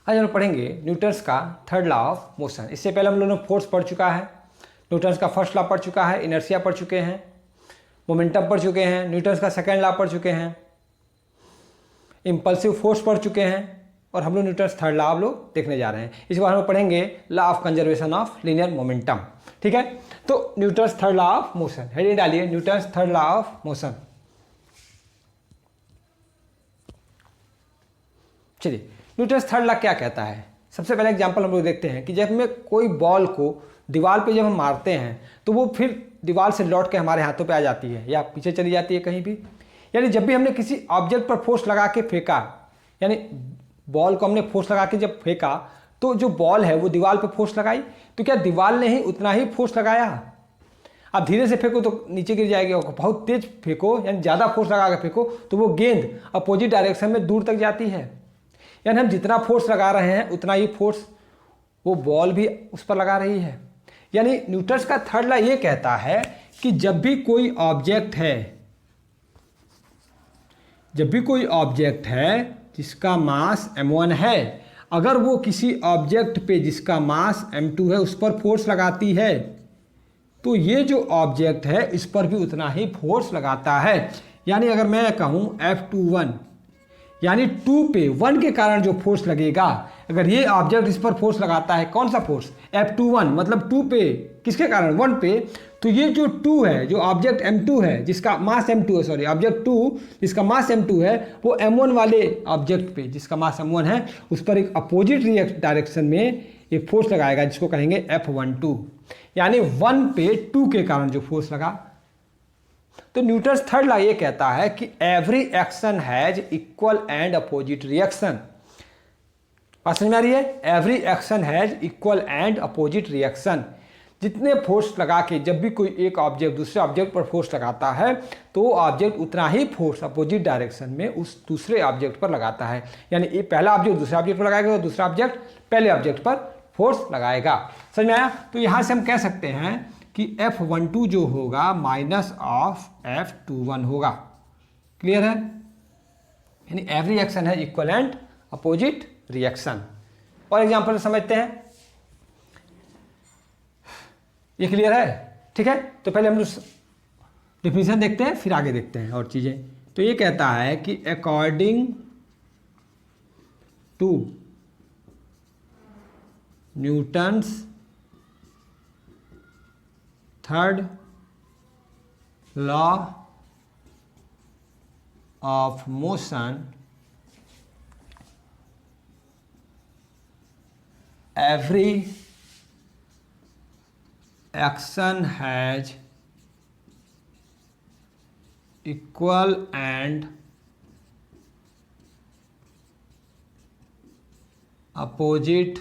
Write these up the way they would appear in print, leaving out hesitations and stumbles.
आज हम पढ़ेंगे न्यूटन्स का थर्ड लॉ ऑफ मोशन। इससे पहले हम लोगों ने फोर्स पढ़ चुका है, न्यूटन्स का फर्स्ट लॉ पढ़ चुका है, इनर्शिया पढ़ चुके हैं, मोमेंटम पढ़ चुके हैं, न्यूटन्स का सेकेंड लॉ पढ़ चुके हैं, इम्पल्सिव फोर्स पढ़ चुके हैं और हम लोग न्यूटन्स थर्ड लॉ आप लोग देखने जा रहे हैं। इस बार हम पढ़ेंगे law of conservation of linear momentum. ठीक है, तो Newton's third law of motion, heading डालिए Newton's third law of motion. चलिए, न्यूटन्स थर्ड लॉ क्या कहता है। सबसे पहले एग्जांपल हम लोग देखते हैं कि जब हमें कोई बॉल को दीवार पे जब हम मारते हैं तो वो फिर दीवार से लौट के हमारे हाथों पे आ जाती है या पीछे चली जाती है कहीं भी। यानी जब भी हमने किसी ऑब्जेक्ट पर फोर्स लगा के फेंका, यानी बॉल को हमने फोर्स लगा के जब फेंका तो जो बॉल है वो दीवार पे फोर्स लगाई, तो क्या दीवार ने ही उतना ही फोर्स लगाया? आप धीरे से फेंको तो नीचे गिर जाएगी, और बहुत तेज फेंको यानी ज़्यादा फोर्स लगा के फेंको तो वो गेंद अपोजिट डायरेक्शन में दूर तक जाती है। यानी हम जितना फोर्स लगा रहे हैं उतना ही फोर्स वो बॉल भी उस पर लगा रही है। यानी न्यूटन्स का थर्ड लॉ ये कहता है कि जब भी कोई ऑब्जेक्ट है जिसका मास m1 है, अगर वो किसी ऑब्जेक्ट पे जिसका मास m2 है उस पर फोर्स लगाती है तो ये जो ऑब्जेक्ट है इस पर भी उतना ही फोर्स लगाता है। यानी अगर मैं कहूँ F21 यानी 2 पे 1 के कारण जो फोर्स लगेगा, अगर ये ऑब्जेक्ट इस पर फोर्स लगाता है, कौन सा फोर्स? F21 मतलब 2 पे, किसके कारण? 1 पे। तो ये जो 2 है, जो ऑब्जेक्ट M2 है जिसका मास M2 है, सॉरी ऑब्जेक्ट 2 जिसका मास M2 है, वो M1 वाले ऑब्जेक्ट पे जिसका मास M1 है उस पर एक अपोजिट डायरेक्शन में एक फोर्स लगाएगा जिसको कहेंगे F12। यानी 1 पे 2 के कारण जो फोर्स लगा। तो न्यूटन्स थर्ड लॉ ये कहता है कि every action has equal and opposite reaction. बात समझ में आ रही है? Every action has equal and opposite reaction. जितने फोर्स लगा के जब भी कोई एक ऑब्जेक्ट दूसरे ऑब्जेक्ट पर फोर्स लगाता है तो वो ऑब्जेक्ट उतना ही फोर्स अपोजिट डायरेक्शन में उस दूसरे ऑब्जेक्ट पर लगाता है। यानी ये पहला ऑब्जेक्ट दूसरे ऑब्जेक्ट पर लगाएगा और दूसरा ऑब्जेक्ट पहले ऑब्जेक्ट पर फोर्स लगाएगा। समझ में आया? तो यहाँ से हम कह सकते हैं कि F12 जो होगा माइनस ऑफ F21 होगा। क्लियर है? यानी एवरी एक्शन है इक्वल एंड अपोजिट रिएक्शन। और एग्जांपल समझते हैं, ये क्लियर है? ठीक है, तो पहले हम डिफिनीशन देखते हैं फिर आगे देखते हैं और चीजें। तो ये कहता है कि according to Newton's third law of motion, every action has equal and opposite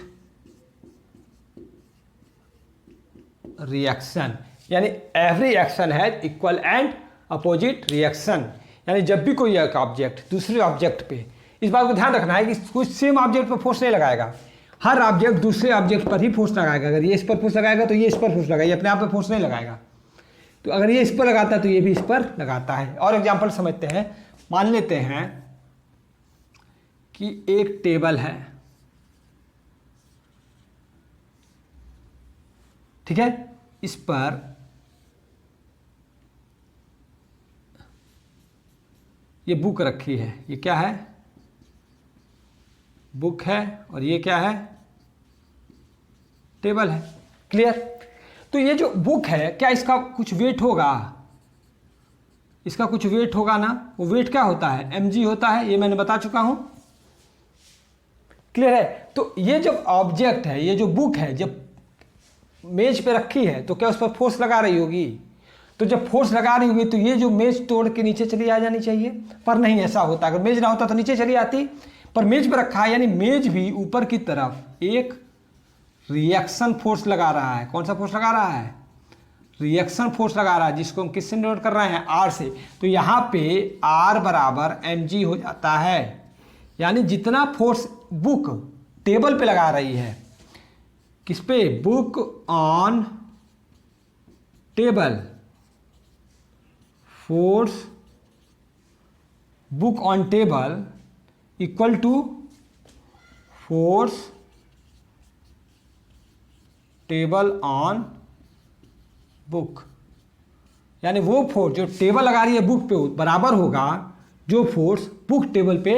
reaction. यानी every action has equal and opposite reaction. यानी जब भी कोई एक ऑब्जेक्ट दूसरे ऑब्जेक्ट पे, इस बात को ध्यान रखना है कि कुछ सेम ऑब्जेक्ट पर फोर्स नहीं लगाएगा, हर ऑब्जेक्ट दूसरे ऑब्जेक्ट पर ही फोर्स लगाएगा। अगर ये इस पर फोर्स लगाएगा तो ये इस पर फोर्स लगाएगा, ये अपने आप पे फोर्स नहीं लगाएगा। तो अगर ये इस पर लगाता है तो ये भी इस पर लगाता है। और एग्जांपल समझते हैं। मान लेते हैं कि एक टेबल है, ठीक है, इस पर ये बुक रखी है। ये क्या है? बुक है। और ये क्या है? टेबल है। क्लियर? तो ये जो बुक है क्या इसका कुछ वेट होगा? इसका कुछ वेट होगा ना। वो वेट क्या होता है? mg होता है, ये मैंने बता चुका हूं। क्लियर है? तो ये जब ऑब्जेक्ट है, ये जो बुक है, जब मेज पे रखी है तो क्या उस पर फोर्स लगा रही होगी? तो जब फोर्स लगा रही होगी तो ये जो मेज तोड़ के नीचे चली आ जानी चाहिए, पर नहीं ऐसा होता। अगर मेज ना होता तो नीचे चली आती, पर मेज पे रखा है यानी मेज भी ऊपर की तरफ एक रिएक्शन फोर्स लगा रहा है। कौन सा फोर्स लगा रहा है? रिएक्शन फोर्स लगा रहा है, जिसको हम किससे नोट कर रहे हैं? R से। तो यहाँ पे R बराबर mg हो जाता है। यानी जितना फोर्स बुक टेबल पे लगा रही है, किस पे? Book on table, force book on table equal to force table on book, यानी वो फोर्स जो टेबल लगा रही है बुक पे बराबर होगा जो फोर्स बुक टेबल पे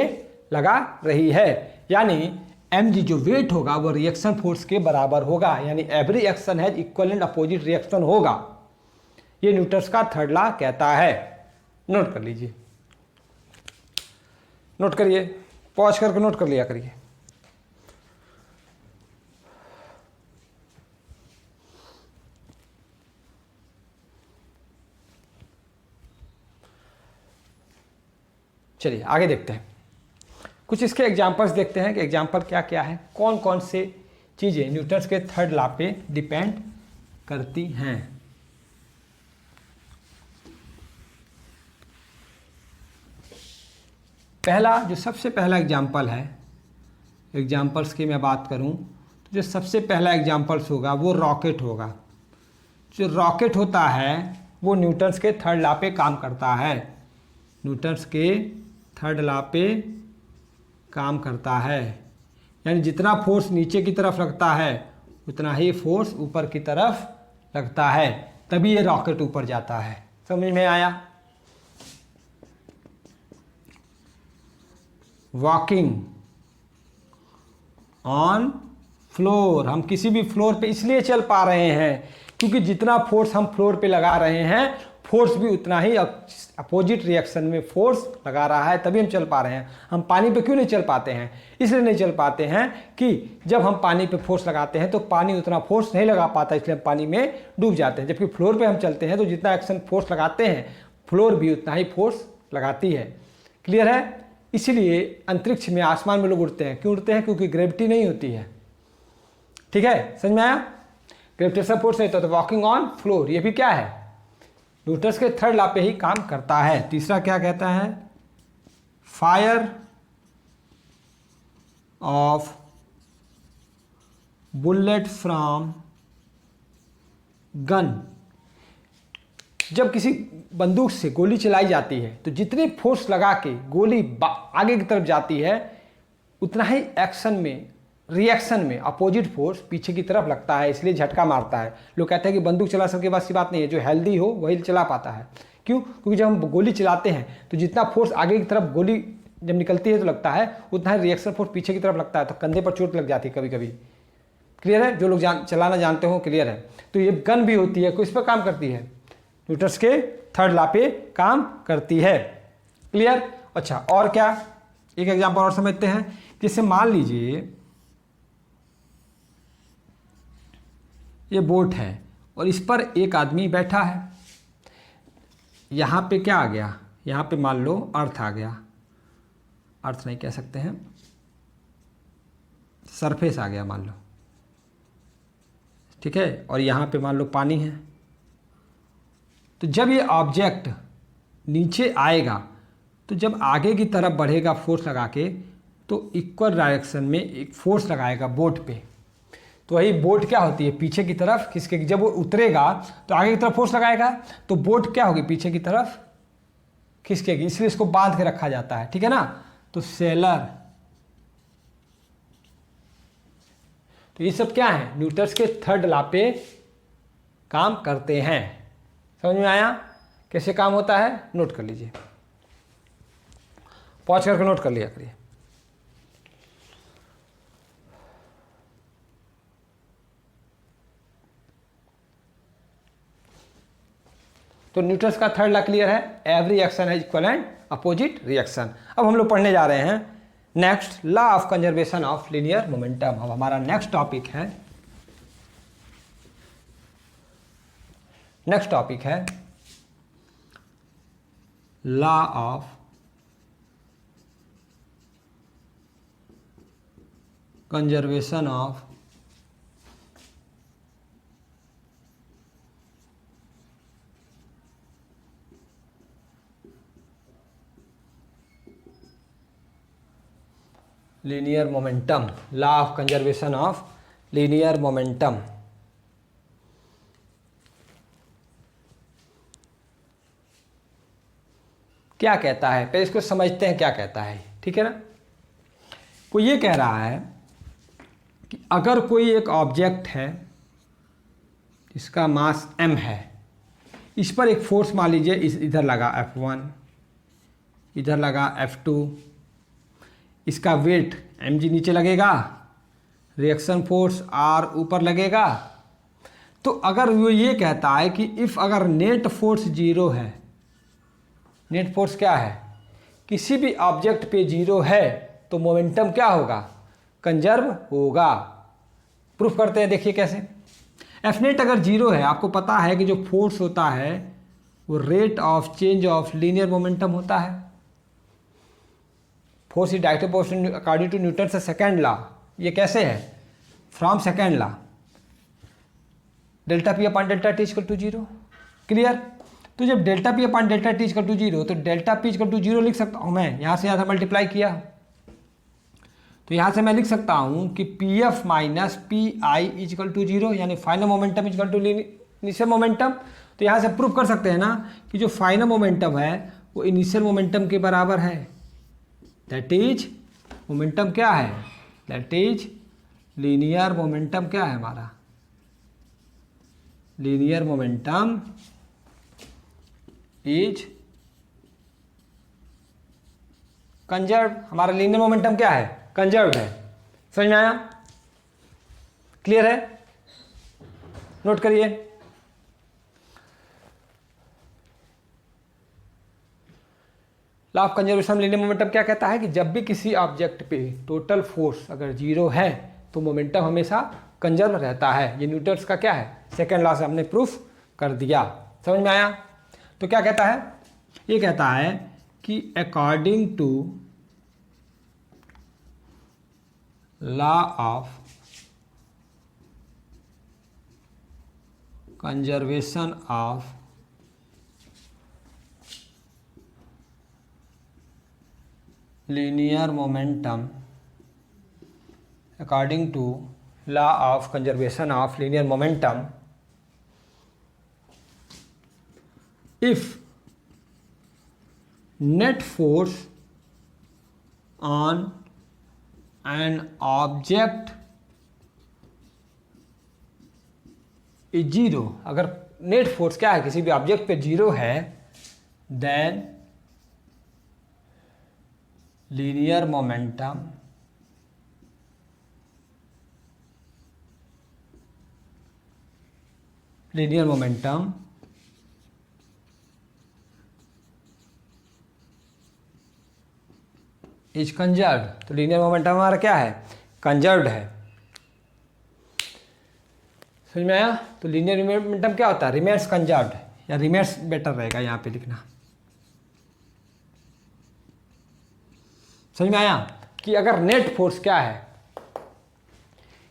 लगा रही है। यानी mg जो वेट होगा वो रिएक्शन फोर्स के बराबर होगा, यानी every action has equal and opposite reaction होगा। ये न्यूटन्स का थर्ड लॉ कहता है। नोट कर लीजिए, नोट करिए, पॉज करके नोट कर लिया करिए। चलिए आगे देखते हैं, कुछ इसके एग्जांपल्स देखते हैं कि एग्जांपल क्या क्या है, कौन कौन से चीज़ें न्यूटन्स के थर्ड लॉ पे डिपेंड करती हैं। पहला जो सबसे पहला एग्जांपल है, एग्जांपल्स की मैं बात करूं तो जो सबसे पहला एग्जांपल्स होगा वो रॉकेट होगा। जो रॉकेट होता है वो न्यूटन्स के थर्ड लॉ पे काम करता है, न्यूटन्स के थर्ड लॉ पे काम करता है। यानी जितना फोर्स नीचे की तरफ लगता है उतना ही फोर्स ऊपर की तरफ लगता है, तभी ये रॉकेट ऊपर जाता है। समझ में आया? वॉकिंग ऑन फ्लोर, हम किसी भी फ्लोर पे इसलिए चल पा रहे हैं क्योंकि जितना फोर्स हम फ्लोर पे लगा रहे हैं फोर्स भी उतना ही अपोजिट रिएक्शन में फोर्स लगा रहा है, तभी हम चल पा रहे हैं। हम पानी पे क्यों नहीं चल पाते हैं? इसलिए नहीं चल पाते हैं कि जब हम पानी पे फोर्स लगाते हैं तो पानी उतना फोर्स नहीं लगा पाता, इसलिए हम पानी में डूब जाते हैं। जबकि फ्लोर पे हम चलते हैं तो जितना एक्शन फोर्स लगाते हैं फ्लोर भी उतना ही फोर्स लगाती है। क्लियर है? इसीलिए अंतरिक्ष में, आसमान में लोग उड़ते हैं। क्यों उड़ते हैं? क्योंकि ग्रेविटी नहीं होती है। ठीक है, समझ में आया? ग्रेविटेशनल फोर्स नहीं तो वॉकिंग ऑन फ्लोर, ये भी क्या है? न्यूटन्स के थर्ड लॉ पे ही काम करता है। तीसरा क्या कहता है? Fire of bullet from gun, जब किसी बंदूक से गोली चलाई जाती है तो जितनी फोर्स लगा के गोली आगे की तरफ जाती है उतना ही एक्शन में, रिएक्शन में अपोजिट फोर्स पीछे की तरफ लगता है, इसलिए झटका मारता है। लोग कहते हैं कि बंदूक चला सबके पास की बात नहीं है, जो हेल्दी हो वही चला पाता है। क्यों? क्योंकि जब हम गोली चलाते हैं तो जितना फोर्स आगे की तरफ गोली जब निकलती है तो लगता है उतना ही रिएक्शन फोर्स पीछे की तरफ लगता है, तो कंधे पर चोट लग जाती है कभी कभी। क्लियर है? जो लोग चलाना जानते हो क्लियर है। तो ये गन भी होती है, किस पर काम करती है? न्यूटन्स के थर्ड लॉ पे काम करती है। क्लियर? अच्छा, और क्या? एक एग्जांपल और समझते हैं। जैसे मान लीजिए ये बोट है और इस पर एक आदमी बैठा है। यहाँ पे क्या आ गया? यहाँ पे मान लो अर्थ आ गया, अर्थ नहीं कह सकते हैं, सरफेस आ गया मान लो। ठीक है, और यहाँ पे मान लो पानी है। तो जब ये ऑब्जेक्ट नीचे आएगा तो जब आगे की तरफ बढ़ेगा फोर्स लगा के तो इक्वल डायरेक्शन में एक फोर्स लगाएगा बोट पे। तो वही बोट क्या होती है? पीछे की तरफ खिसके, जब वो उतरेगा तो आगे की तरफ फोर्स लगाएगा तो बोट क्या होगी? पीछे की तरफ खिसकेगी, इसलिए इसको बांध के रखा जाता है। ठीक है ना? तो सेलर, तो ये सब क्या है? न्यूटन्स के थर्ड लॉ पे काम करते हैं। समझ में आया कैसे काम होता है? नोट कर लीजिए, पॉज करके नोट कर लिया करिए। तो न्यूटन्स का थर्ड लॉ क्लियर है, एवरी एक्शन है इक्वल एंड अपोजिट रिएक्शन। अब हम लोग पढ़ने जा रहे हैं next, law of conservation of linear momentum. अब हमारा नेक्स्ट टॉपिक है, law of conservation of linear momentum, law of conservation of linear momentum. क्या कहता है? पहले इसको समझते हैं क्या कहता है। ठीक है ना? वो ये कह रहा है कि अगर कोई एक ऑब्जेक्ट है जिसका मास m है, इस पर एक फोर्स मान लीजिए इधर लगा F1, इधर लगा F2, इसका वेट mg नीचे लगेगा, रिएक्शन फोर्स R ऊपर लगेगा। तो अगर वो ये कहता है कि इफ़ अगर नेट फोर्स जीरो है, नेट फोर्स क्या है, किसी भी ऑब्जेक्ट पे जीरो है, तो मोमेंटम क्या होगा, कंजर्व होगा। प्रूफ करते हैं, देखिए कैसे। एफ नेट अगर जीरो है, आपको पता है कि जो फोर्स होता है वो rate of change of linear momentum होता है। Force is directly proportional according to Newton से सेकेंड लॉ। ये कैसे है, from second law, delta P upon delta T equal to zero. Clear. तो जब delta P upon delta T equal to zero, तो delta P equal to zero लिख सकता हूँ मैं, यहाँ से यहाँ मल्टीप्लाई किया, तो यहाँ से मैं लिख सकता हूँ कि P F minus P I equal to zero, यानी final momentum equal to initial momentum. तो यहाँ से प्रूव कर सकते हैं ना कि जो फाइनल मोमेंटम है वो इनिशियल मोमेंटम के बराबर है। दैट इज मोमेंटम क्या है, दैट इज लीनियर मोमेंटम क्या है हमारा, लीनियर मोमेंटम इज कंजर्व। हमारा लीनियर मोमेंटम क्या है, कंजर्व है। समझ में आया, क्लियर है, नोट करिए। Law of conservation linear momentum क्या कहता है कि जब भी किसी ऑब्जेक्ट पे टोटल फोर्स अगर जीरो है तो मोमेंटम हमेशा कंजर्व रहता है। ये न्यूटन्स का क्या है, सेकेंड लॉ से हमने प्रूफ कर दिया। समझ में आया। तो क्या कहता है, ये कहता है कि according to law of conservation of linear momentum, according to law of conservation of linear momentum, if net force on an object is zero, अगर नेट फोर्स क्या है किसी भी ऑब्जेक्ट पे जीरो है, then linear momentum is conserved. तो linear momentum हमारा क्या है, कंजर्व्ड है। समझ में आया। तो लीनियर मोमेंटम क्या होता है, रिमेन्स कंजर्व्ड, या रिमेन्स बेटर रहेगा यहाँ पे लिखना। समझ में आया कि अगर नेट फोर्स क्या है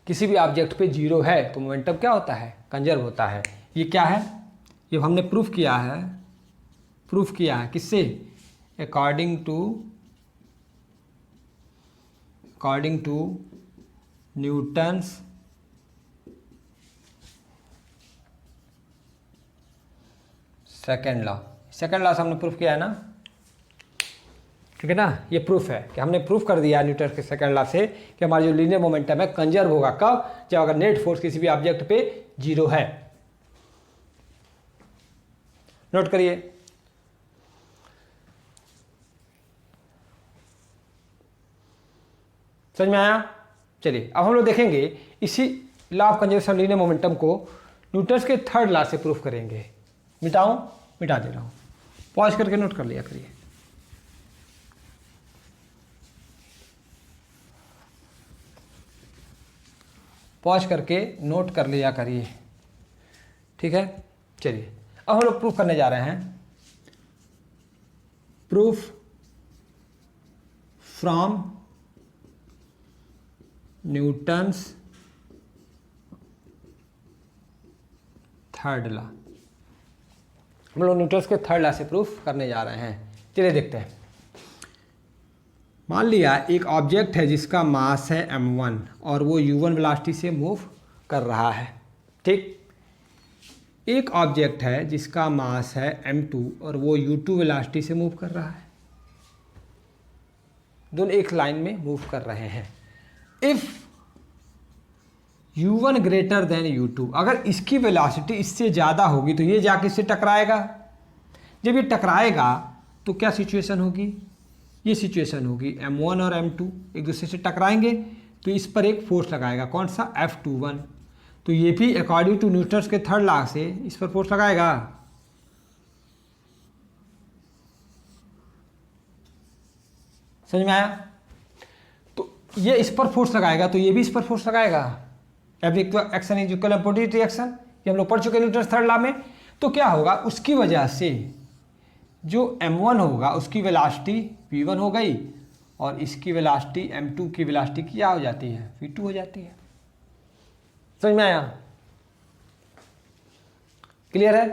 किसी भी ऑब्जेक्ट पे जीरो है तो मोमेंटम क्या होता है, कंजर्व होता है। ये क्या है, ये हमने प्रूफ किया है किससे, according to Newton's second law से हमने प्रूफ किया है ना, ठीक है ना। ये प्रूफ है कि हमने प्रूफ कर दिया न्यूटन के सेकंड लॉ से कि हमारा जो लीनियर मोमेंटम है कंजर्व होगा। कब, जब अगर नेट फोर्स किसी भी ऑब्जेक्ट पे जीरो है। नोट करिए। समझ में आया। चलिए अब हम लोग देखेंगे इसी law of conservation linear momentum को न्यूटन के थर्ड लॉ से प्रूफ करेंगे। मिटा दे रहा हूं, पॉज करके नोट कर लिया करिए। पॉज करके नोट कर लिया करिए, ठीक है। चलिए अब हम लोग प्रूफ करने जा रहे हैं। Proof from Newton's third law. हम लोग न्यूटन्स के थर्ड लॉ से प्रूफ करने जा रहे हैं। चलिए देखते हैं। मान लिया एक ऑब्जेक्ट है जिसका मास है m1 और वो u1 वेलोसिटी से मूव कर रहा है, ठीक। एक ऑब्जेक्ट है जिसका मास है m2 और वो u2 वेलोसिटी से मूव कर रहा है। दोनों एक लाइन में मूव कर रहे हैं। If u1 greater than u2, अगर इसकी वेलोसिटी इससे ज़्यादा होगी तो ये जाके इससे टकराएगा। जब ये टकराएगा तो क्या सिचुएशन होगी, ये सिचुएशन होगी m1 और m2 एक दूसरे से टकराएंगे तो इस पर एक फोर्स लगाएगा, कौन सा, F21। तो ये भी अकॉर्डिंग टू न्यूटन्स के थर्ड लॉ से इस पर फोर्स लगाएगा। समझ में आया? तो ये इस पर फोर्स लगाएगा तो ये भी इस पर फोर्स लगाएगा। Every action is equal opposite reaction, ये हम लोग पढ़ चुके हैं न्यूटन्स थर्ड लॉ में। तो क्या होगा, उसकी वजह से जो m1 होगा उसकी वेलोसिटी v1 हो गई और इसकी वेलोसिटी m2 की वेलोसिटी क्या हो जाती है, v2 हो जाती है। समझ में आया? क्लियर है?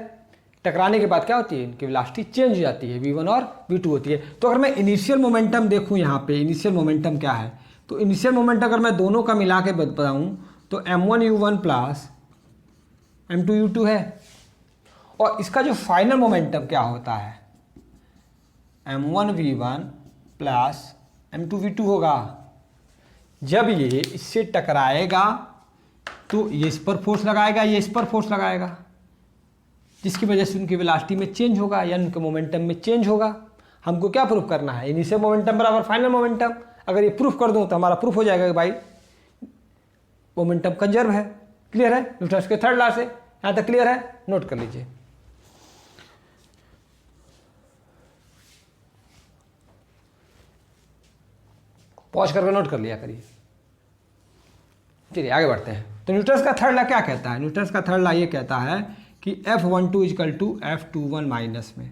टकराने के बाद क्या होती है, इनकी वेलोसिटी चेंज हो जाती है, v1 और v2 होती है। तो अगर मैं इनिशियल मोमेंटम देखूं यहाँ पे, इनिशियल मोमेंटम क्या है, तो इनिशियल मोमेंटम अगर मैं दोनों का मिला के बताऊँ तो m1u1 प्लस m2u2 है। और इसका जो फाइनल मोमेंटम क्या होता है, m1v1 प्लस m2v2 होगा। जब ये इससे टकराएगा तो ये इस पर फोर्स लगाएगा, ये इस पर फोर्स लगाएगा, जिसकी वजह से उनकी वेलोसिटी में चेंज होगा या उनके मोमेंटम में चेंज होगा। हमको क्या प्रूफ करना है, इनिशियल मोमेंटम बराबर फाइनल मोमेंटम। अगर ये प्रूफ कर दूं तो हमारा प्रूफ हो जाएगा कि भाई मोमेंटम कंजर्व है। क्लियर है? न्यूटन्स के थर्ड लॉ से यहाँ तक क्लियर है? नोट कर लीजिए। पॉज करके नोट कर लिया करिए। चलिए आगे बढ़ते हैं। तो न्यूटन्स का थर्ड लॉ क्या कहता है, न्यूटन्स का थर्ड लॉ ये कहता है कि F12 is equal to F21 minus में,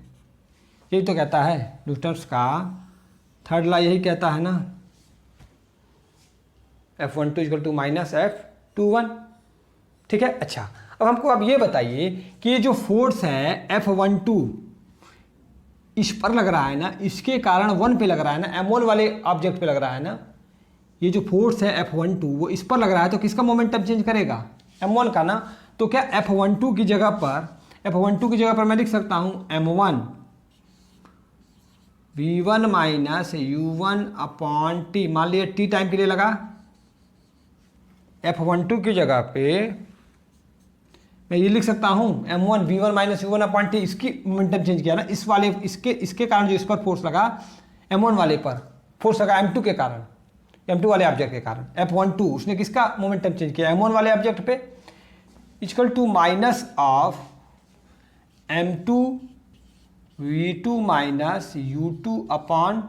यही तो कहता है न्यूटन्स का थर्ड लॉ, यही कहता है ना, F12 is equal to minus F21। ठीक है? अच्छा, अब हमको अब ये बताइए कि ये जो फोर्स है F12 इस पर लग रहा है ना, इसके कारण 1 पे लग रहा है ना, m1 वाले ऑब्जेक्ट पे लग रहा है ना, ये जो फोर्स है F12 वो इस पर लग रहा है तो किसका मोमेंटम चेंज करेगा, m1 का ना। तो क्या F12 की जगह पर मैं लिख सकता हूं m1 v1 minus u1 upon T, मान लिया t टाइम के लिए लगा। F12 की जगह पे मैं ये लिख सकता हूं m1 v1 minus u1 upon T, इसकी मोमेंटम चेंज किया ना, इस वाले इसके कारण जो इस पर फोर्स लगा, m1 वाले पर फोर्स लगा m2 के कारण, m2 वाले ऑब्जेक्ट के कारण। F12 उसने किसका मोमेंटम चेंज किया, m1 वाले ऑब्जेक्ट पे, equal to minus of m2 v2 minus u2 upon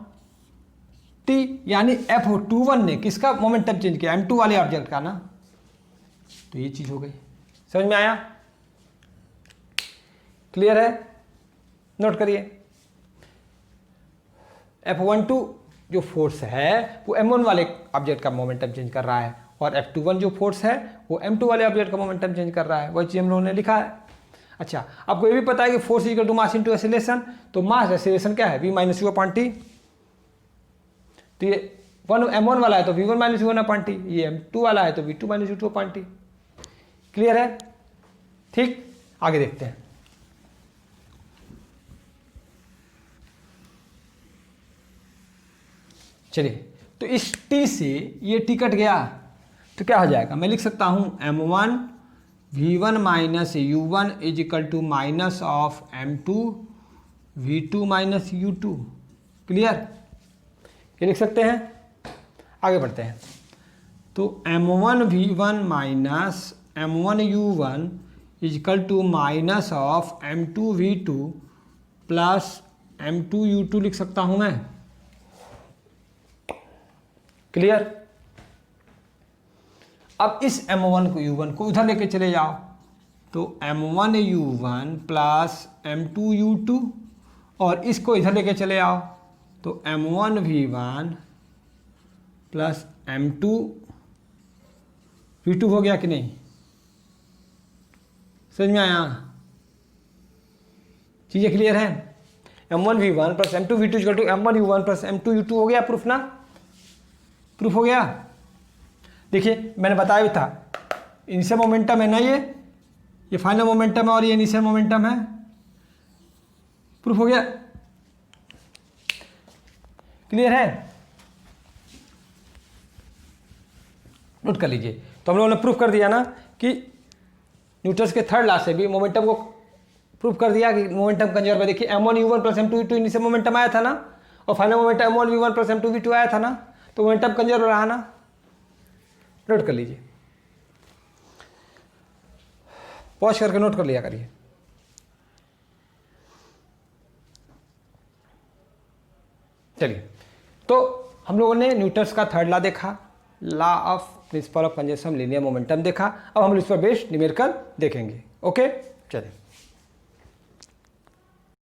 t, यानी F21 ने किसका मोमेंटम चेंज किया, m2 वाले ऑब्जेक्ट का ना। तो ये चीज हो गई। समझ में आया? क्लियर है? नोट करिए। F12 जो फोर्स है वो m1 वाले ऑब्जेक्ट का मोमेंटम चेंज कर रहा है और F21 जो फोर्स है वो m2 वाले ऑब्जेक्ट का मोमेंटम चेंज कर रहा है। वही चीज हम लोगों ने लिखा है। अच्छा, आपको ये भी पता है कि force equal to mass into acceleration, तो मास एक्सीलरेशन क्या है, v minus u upon t. तो ये m1 वाला है तो v1 minus u1 upon T, ये m2 वाला है तो v2 minus u2 upon T. Clear है? ठीक, आगे देखते हैं। चलिए, तो इस t से ये t कट गया तो क्या हो जाएगा, मैं लिख सकता हूं m1 v1 minus u1 is equal to minus of m2 v2 minus u2। Clear? ये लिख सकते हैं। आगे बढ़ते हैं। तो m1 v1 minus m1 u1 is equal to minus of m2 v2 plus m2 u2 लिख सकता हूं मैं। क्लियर? अब इस m1 को u1 को उधर लेके चले जाओ, तो m1 u1 plus m2 u2, और इसको इधर लेके चले आओ तो m1 v1 plus m2 v2 हो गया कि नहीं? समझ में आया? चीजें क्लियर है? m1 v1 plus m2 v2 equal to m1 u1 plus m2 u2 हो गया। प्रूफ ना? प्रूफ हो गया। देखिए मैंने बताया भी था, इनिशियल मोमेंटम है ना, ये फाइनल मोमेंटम है और ये इनिशियल मोमेंटम है। प्रूफ हो गया। क्लियर है? नोट कर लीजिए। तो हम लोगों ने प्रूफ कर दिया ना कि न्यूटन्स के थर्ड लॉ से भी मोमेंटम को प्रूफ कर दिया कि मोमेंटम कंजर्व है। देखिए m1u1 प्लस m2v2 इनसे मोमेंटम आया था ना, और final momentum m1v1 plus m2v2 आया था ना, तो मोमेंटम कंजर्व रहा ना। नोट कर लीजिए, पॉज करके नोट कर लिया करिए। चलिए, तो हम लोगों ने न्यूटन्स का थर्ड लॉ देखा, law of principle of conservation linear momentum देखा। अब हम इस पर बेस्ड न्यूमेरिकल देखेंगे। ओके, चलिए।